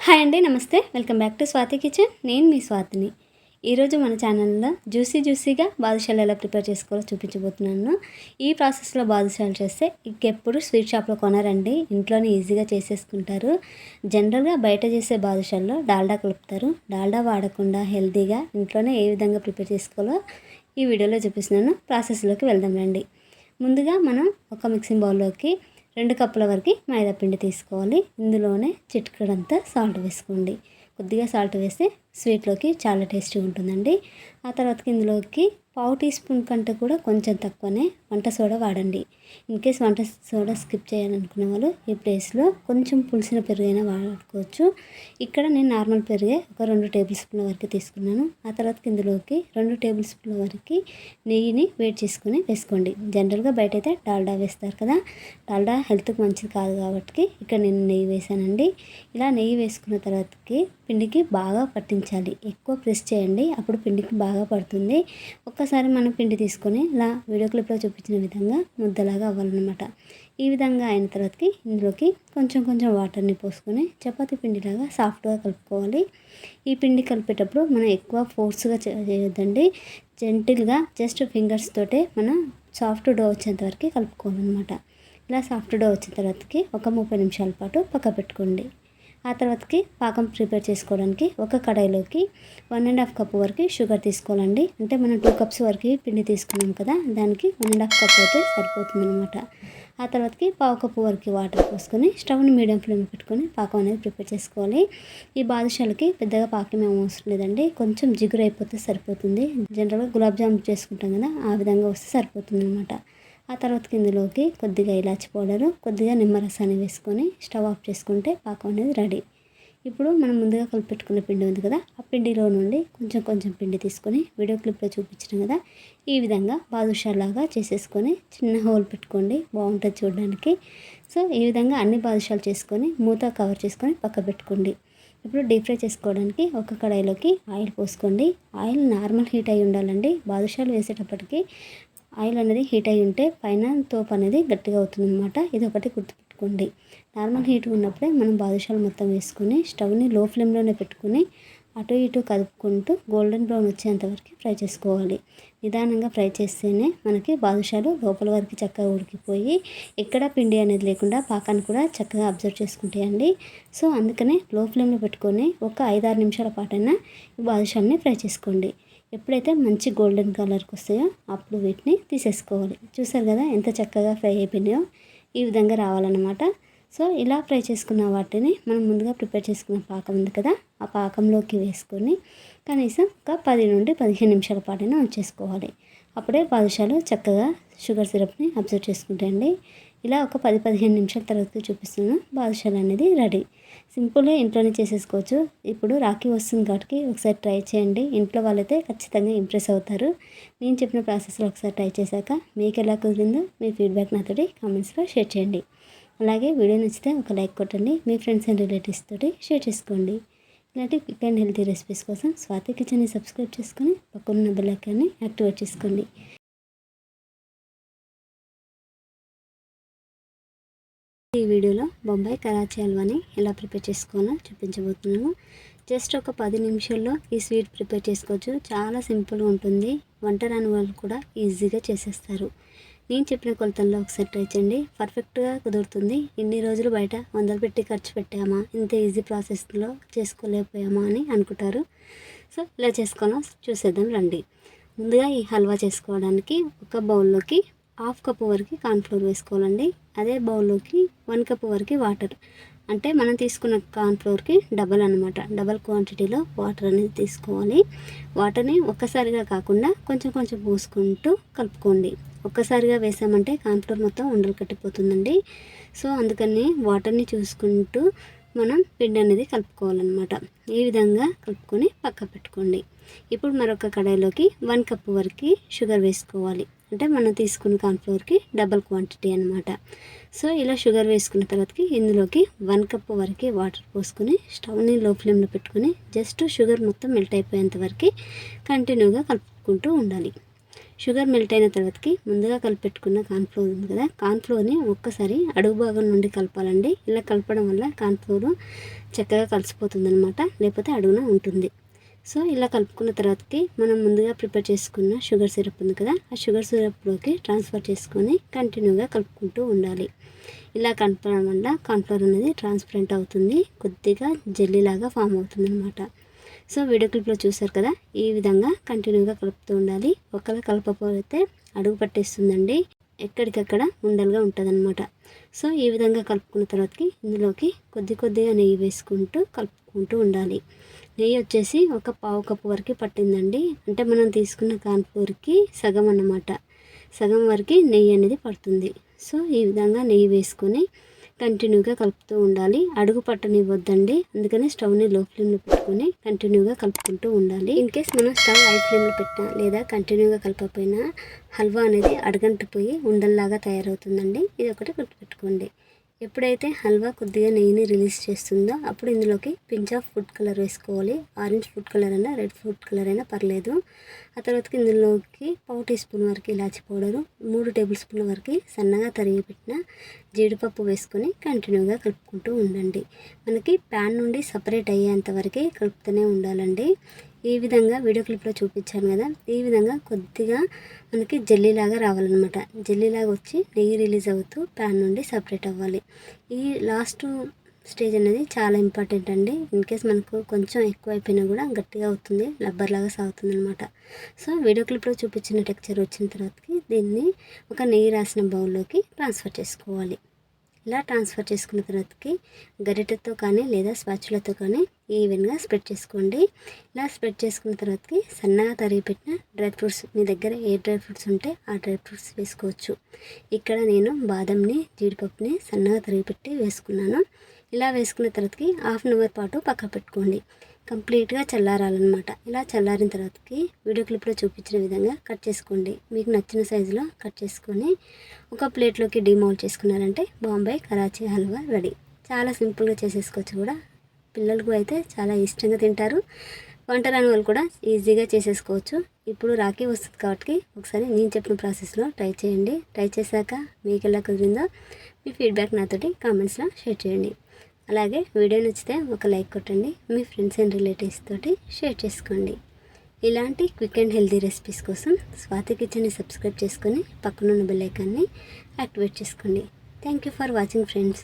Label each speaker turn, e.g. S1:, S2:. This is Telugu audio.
S1: హాయ్ అండి, నమస్తే. Welcome back to Swathi kitchen. నేను మీ స్వాతిని. ఈరోజు మన ఛానల్లో జ్యూసీగా బాదుషాలు ఎలా ప్రిపేర్ చేసుకోవాలో చూపించబోతున్నాను. ఈ ప్రాసెస్లో బాదుషాలు చేస్తే ఇంకెప్పుడు స్వీట్ షాప్లో కొనరండి, ఇంట్లోనే ఈజీగా చేసేసుకుంటారు. జనరల్గా బయట చేసే బాదుషాల్లో డాల్డా కలుపుతారు. డాల్డా వాడకుండా హెల్తీగా ఇంట్లోనే ఏ విధంగా ప్రిపేర్ చేసుకోవాలో ఈ వీడియోలో చూపిస్తున్నాను. ప్రాసెస్లోకి వెళ్దాం రండి. ముందుగా మనం ఒక మిక్సింగ్ బౌల్లోకి 2 కప్పుల వరకు మైదా పిండి తీసుకోవాలి. ఇందులోనే చిటికెడంతా సాల్ట్ వేసుకోండి. కొద్దిగా సాల్ట్ వేస్తే స్వీట్లోకి చాలా టేస్టీగా ఉంటుందండి. ఆ తర్వాతకి ఇందులోకి 1/2 టీ స్పూన్ కంటే కూడా కొంచెం తక్కువనే వంట సోడా వాడండి. ఇన్కేస్ వంట సోడా స్కిప్ చేయాలనుకునే వాళ్ళు ఈ ప్లేస్లో కొంచెం పులిసిన పెరుగైనా వాడుకోవచ్చు. ఇక్కడ నేను నార్మల్ పెరుగే ఒక 2 టేబుల్ స్పూన్ల వరకు తీసుకున్నాను. ఆ తర్వాతకి ఇందులోకి 2 టేబుల్ స్పూన్ల వరకు నెయ్యిని వేడి చేసుకుని వేసుకోండి. జనరల్గా బయట అయితే డాల్డా వేస్తారు కదా, డాల్డా హెల్త్కి మంచిది కాదు కాబట్టి ఇక్కడ నేను నెయ్యి వేసానండి. ఇలా నెయ్యి వేసుకున్న తర్వాతకి పిండికి బాగా పట్టించాలి. ఎక్కువ ప్రెస్ చేయండి, అప్పుడు పిండికి బాగా పడుతుంది. ఒక్కసారి మనం పిండి తీసుకొని ఇలా వీడియో క్లిప్లో చూపించిన విధంగా ముద్దలాగా అవ్వాలన్నమాట. ఈ విధంగా అయిన తర్వాతకి ఇందులోకి కొంచెం వాటర్ని పోసుకొని చపాతీ పిండిలాగా సాఫ్ట్గా కలుపుకోవాలి. ఈ పిండి కలిపేటప్పుడు మనం ఎక్కువ ఫోర్స్గా చేయొద్దండి. జెంటిల్గా జస్ట్ ఫింగర్స్ తోటే మనం సాఫ్ట్ డో వచ్చేంత వరకు కలుపుకోవాలన్నమాట. ఇలా సాఫ్ట్ డో వచ్చిన తర్వాతకి ఒక 30 నిమిషాల పాటు పక్క పెట్టుకోండి. ఆ తర్వాతకి పాకం ప్రిపేర్ చేసుకోవడానికి ఒక కడాయిలోకి 1.5 కప్పు వరకు షుగర్ తీసుకోవాలండి. అంటే మనం 2 కప్స్ వరకు పిండి తీసుకున్నాం కదా, దానికి 1.5 కప్ అయితే సరిపోతుంది అనమాట. ఆ తర్వాతకి 1/2 కప్పు వరకు వాటర్ పోసుకొని స్టవ్ని మీడియం ఫ్లేమ్ పెట్టుకొని పాకం అనేది ప్రిపేర్ చేసుకోవాలి. ఈ బాదుషాలకి పెద్దగా పాకం ఏం అవసరం లేదండి, కొంచెం జిగురు అయిపోతే సరిపోతుంది. జనరల్గా గులాబ్ జామున్ చేసుకుంటాం కదా, ఆ విధంగా వస్తే సరిపోతుంది అనమాట. ఆ తర్వాతకి ఇందులోకి కొద్దిగా ఇలాచి పౌడరు, కొద్దిగా నిమ్మరసాన్ని వేసుకొని స్టవ్ ఆఫ్ చేసుకుంటే పాకం అనేది రెడీ. ఇప్పుడు మనం ముందుగా కలిపెట్టుకున్న పిండి ఉంది కదా, ఆ పిండిలో నుండి కొంచెం పిండి తీసుకొని వీడియో క్లిప్లో చూపించాను కదా, ఈ విధంగా బాదుషాలాగా చేసేసుకొని చిన్న హోల్ పెట్టుకోండి, బాగుంటుంది చూడడానికి. సో ఈ విధంగా అన్ని బాదుషాలు చేసుకొని మూత కవర్ చేసుకొని పక్క పెట్టుకోండి. ఇప్పుడు డీప్ ఫ్రై చేసుకోవడానికి ఒక కడాయిలోకి ఆయిల్ పోసుకోండి. ఆయిల్ నార్మల్ హీట్ అయి ఉండాలండి. బాదుషాలు వేసేటప్పటికి ఆయిల్ అనేది హీట్ అయి ఉంటే పైన తోపు అనేది గట్టిగా అవుతుంది అనమాట. ఇది ఒకటి గుర్తుపెట్టుకోండి. నార్మల్ హీట్ ఉన్నప్పుడే మనం బాదుషాలు మొత్తం వేసుకొని స్టవ్ని లో ఫ్లేమ్లోనే పెట్టుకుని అటు ఇటు కలుపుకుంటూ గోల్డెన్ బ్రౌన్ వచ్చేంత వరకు ఫ్రై చేసుకోవాలి. నిదానంగా ఫ్రై చేస్తేనే మనకి బాదుషాలు లోపల వరకు చక్కగా ఉడికిపోయి ఎక్కడ పిండి అనేది లేకుండా పాకాన్ని కూడా చక్కగా అబ్జర్వ్ చేసుకుంటాయండి. సో అందుకనే లో ఫ్లేమ్లో పెట్టుకొని ఒక 5-6 నిమిషాల పాటైనా ఈ బాదుషాలని ఫ్రై చేసుకోండి. ఎప్పుడైతే మంచి గోల్డెన్ కలర్కి వస్తాయో అప్పుడు వీటిని తీసేసుకోవాలి. చూసారు కదా ఎంత చక్కగా ఫ్రై అయిపోయినాయో, ఈ విధంగా రావాలన్నమాట. సో ఇలా ఫ్రై చేసుకున్న వాటిని మనం ముందుగా ప్రిపేర్ చేసుకున్న పాకం ఉంది కదా, ఆ పాకంలోకి వేసుకొని కనీసం ఒక 10 నుండి 15 నిమిషాల పాటైనా ఉంచేసుకోవాలి. అప్పుడే బాదుషాలు చక్కగా షుగర్ సిరప్ని అబ్జర్వ్ చేసుకుంటాయండి. ఇలా ఒక 10-15 నిమిషాల తర్వాత చూపిస్తున్న బాదుషాలు అనేది రెడీ. సింపుల్గా ఇంట్లోనే చేసేసుకోవచ్చు. ఇప్పుడు రాఖీ వస్తుంది కాబట్టి ఒకసారి ట్రై చేయండి. ఇంట్లో వాళ్ళైతే ఖచ్చితంగా ఇంప్రెస్ అవుతారు. నేను చెప్పిన ప్రాసెస్లో ఒకసారి ట్రై చేశాక మీకు ఎలా కుదిరిందో మీ ఫీడ్బ్యాక్ నాతోటి కామెంట్స్లో షేర్ చేయండి. అలాగే వీడియో నచ్చితే ఒక లైక్ కొట్టండి. మీ ఫ్రెండ్స్ అండ్ రిలేటివ్స్ తోటి షేర్ చేసుకోండి. ఇలాంటి క్విక్ అండ్ హెల్తీ రెసిపీస్ కోసం స్వాతి కిచెన్ని సబ్స్క్రైబ్ చేసుకొని పక్కన బెల్ ఐకాన్ని యాక్టివేట్ చేసుకోండి. ఈ వీడియోలో బొంబాయి కరాచీ హల్వాని ఎలా ప్రిపేర్ చేసుకోవాలో చూపించబోతున్నాను. జస్ట్ ఒక 10 నిమిషాల్లో ఈ స్వీట్ ప్రిపేర్ చేసుకోవచ్చు. చాలా సింపుల్గా ఉంటుంది. వంట రాని వాళ్ళు కూడా ఈజీగా చేసేస్తారు. నేను చెప్పిన కొలతల్లో ఒకసారి ట్రై చేయండి, పర్ఫెక్ట్గా కుదురుతుంది. ఇన్ని రోజులు బయట వందలు పెట్టి ఖర్చు పెట్టామా, ఇంత ఈజీ ప్రాసెస్లో చేసుకోలేకపోయామా అని అనుకుంటారు. సో ఇలా చేసుకోవాలో చూసేద్దాం రండి. ముందుగా ఈ హల్వా చేసుకోవడానికి ఒక బౌల్లోకి 1/2 కప్పు వరకు కార్న్ఫ్లోర్ వేసుకోవాలండి. అదే బౌల్లోకి 1 కప్పు వరకు వాటర్, అంటే మనం తీసుకున్న కార్న్ఫ్లోర్కి డబల్ అనమాట. డబల్ క్వాంటిటీలో వాటర్ అనేది తీసుకోవాలి. వాటర్ని ఒక్కసారిగా కాకుండా కొంచెం పోసుకుంటూ కలుపుకోండి. ఒక్కసారిగా వేసామంటే కార్న్ఫ్లోర్ మొత్తం ఉండలు కట్టిపోతుందండి. సో అందుకని వాటర్ని చూసుకుంటూ మనం పిండి అనేది కలుపుకోవాలన్నమాట. ఈ విధంగా కలుపుకొని పక్క పెట్టుకోండి. ఇప్పుడు మరొక కడాయిలోకి 1 కప్పు వరకు షుగర్ వేసుకోవాలి. అంటే మనం తీసుకున్న కార్న్ఫ్లోర్కి డబల్ క్వాంటిటీ అనమాట. సో ఇలా షుగర్ వేసుకున్న తర్వాతకి ఇందులోకి 1 కప్పు వరకు వాటర్ పోసుకొని స్టవ్ని లో ఫ్లేమ్లో పెట్టుకొని జస్ట్ షుగర్ మొత్తం మెల్ట్ అయిపోయేంత వరకు కంటిన్యూగా కలుపుకుంటూ ఉండాలి. షుగర్ మెల్ట్ అయిన తర్వాతకి ముందుగా కలిపెట్టుకున్న కార్న్ఫ్లోర్ ఉంది కదా, కార్న్ఫ్లోర్ని ఒక్కసారి అడుగు భాగం నుండి కలపాలండి. ఇలా కలపడం వల్ల కార్న్ఫ్లోర్ చక్కగా కలిసిపోతుందన్నమాట, లేకపోతే అడుగున ఉంటుంది. సో ఇలా కలుపుకున్న తర్వాతకి మనం ముందుగా ప్రిపేర్ చేసుకున్న షుగర్ సిరప్ ఉంది కదా, ఆ షుగర్ సిరప్లోకి ట్రాన్స్ఫర్ చేసుకొని కంటిన్యూగా కలుపుకుంటూ ఉండాలి. ఇలా కలపడం వల్ల కార్న్ఫ్లోర్ అనేది ట్రాన్స్పరెంట్ అవుతుంది, కొద్దిగా జెల్లీలాగా ఫామ్ అవుతుంది అనమాట. సో వీడియో క్లిప్లో చూసారు కదా, ఈ విధంగా కంటిన్యూగా కలుపుతూ ఉండాలి. ఒకవేళ కలపకపోతే అడుగు పట్టేస్తుందండి, ఎక్కడికక్కడ ఉండలుగా ఉంటుందన్నమాట. సో ఈ విధంగా కలుపుకున్న తర్వాతకి ఇందులోకి కొద్దిగా నెయ్యి వేసుకుంటూ కలుపుకుంటూ ఉండాలి. నెయ్యి వచ్చేసి ఒక పావు కప్పు వరకు పట్టిందండి, అంటే మనం తీసుకున్న కార్న్ఫ్లోర్కి సగం అన్నమాట, సగం వరకు నెయ్యి అనేది పడుతుంది. సో ఈ విధంగా నెయ్యి వేసుకొని కంటిన్యూగా కలుపుతూ ఉండాలి. అడుగు పట్టనివ్వద్దండి, అందుకని స్టవ్ని లో ఫ్లేమ్లో పెట్టుకొని కంటిన్యూగా కలుపుకుంటూ ఉండాలి. ఇన్ కేస్ మనం స్టవ్ హై ఫ్లేమ్లో పెట్టినా లేదా కంటిన్యూగా కలపకపోయినా హల్వా అనేది అడగంటిపోయి ఉండల్లాగా తయారవుతుందండి. ఇది ఒకటి గుర్తుపెట్టుకోండి. ఎప్పుడైతే హల్వా కొద్దిగా నెయ్యిని రిలీజ్ చేస్తుందో అప్పుడు ఇందులోకి పించ్ ఆఫ్ ఫుడ్ కలర్ వేసుకోవాలి. ఆరెంజ్ ఫుడ్ కలర్ అయినా రెడ్ ఫుడ్ కలర్ అయినా పర్లేదు. ఆ తర్వాతకి ఇందులోకి పావు టీ స్పూన్ వరకు ఇలాచి పౌడరు, 3 టేబుల్ స్పూన్ల వరకు సన్నగా తరిగి పెట్టిన జీడిపప్పు వేసుకొని కంటిన్యూగా కలుపుకుంటూ ఉండండి. మనకి ప్యాన్ నుండి సపరేట్ అయ్యేంత వరకే కలుపుతూనే ఉండాలండి. ఈ విధంగా వీడియో క్లిప్లో చూపించాను కదా, ఈ విధంగా కొద్దిగా మనకి జెల్లీలాగా రావాలన్నమాట. జెల్లీలాగా వచ్చి నెయ్యి రిలీజ్ అవుతూ ప్యాన్ నుండి సపరేట్ అవ్వాలి. ఈ లాస్ట్ స్టేజ్ అనేది చాలా ఇంపార్టెంట్ అండి. ఇన్ కేస్ మనకు కొంచెం ఎక్కువ అయిపోయినా కూడా గట్టిగా అవుతుంది, రబ్బర్ లాగా సాగుతుంది అనమాట. సో వీడియో క్లిప్లో చూపించిన టెక్స్చర్ వచ్చిన తర్వాతకి దీన్ని ఒక నెయ్యి రాసిన బౌల్లోకి ట్రాన్స్ఫర్ చేసుకోవాలి. ఇలా ట్రాన్స్ఫర్ చేసుకున్న తర్వాతకి గరిటెతో కానీ లేదా స్పాచులతో కానీ ఈవెన్గా స్ప్రెడ్ చేసుకోండి. ఇలా స్ప్రెడ్ చేసుకున్న తర్వాతకి సన్నగా తరిగి పెట్టిన డ్రై ఫ్రూట్స్, మీ దగ్గర ఏ డ్రై ఫ్రూట్స్ ఉంటే ఆ డ్రై ఫ్రూట్స్ వేసుకోవచ్చు. ఇక్కడ నేను బాదంని, జీడిపప్పుని సన్నగా తరిగి పెట్టి వేసుకున్నాను. ఇలా వేసుకున్న తర్వాతకి హాఫ్ అన్ అవర్ పాటు పక్క పెట్టుకోండి, కంప్లీట్గా చల్లారాలన్నమాట. ఇలా చల్లారిన తర్వాతకి వీడియో క్లిప్లో చూపించిన విధంగా కట్ చేసుకోండి. మీకు నచ్చిన సైజులో కట్ చేసుకొని ఒక ప్లేట్లోకి డీమౌల్డ్ చేసుకున్నారంటే బాంబే కరాచీ హల్వా రెడీ. చాలా సింపుల్గా చేసేసుకోవచ్చు కూడా, పిల్లలకు అయితే చాలా ఇష్టంగా తింటారు. వంట రాని వాళ్ళు కూడా ఈజీగా చేసేసుకోవచ్చు. ఇప్పుడు రాఖీ వస్తుంది కాబట్టి ఒకసారి నేను చెప్పిన ప్రాసెస్లో ట్రై చేయండి. ట్రై చేశాక మీకు ఎలా కుదిరిందో మీ ఫీడ్బ్యాక్ నాతోటి కామెంట్స్లో షేర్ చేయండి. అలాగే వీడియో నచ్చితే ఒక లైక్ కొట్టండి, మీ ఫ్రెండ్స్ అండ్ రిలేటివ్స్ తోటి షేర్ చేసుకోండి. ఇలాంటి క్విక్ అండ్ హెల్తీ రెసిపీస్ కోసం స్వాతి కిచెన్ని సబ్స్క్రైబ్ చేసుకొని పక్కనున్న బెల్ ఐకాన్ని యాక్టివేట్ చేసుకోండి. Thank you for watching friends.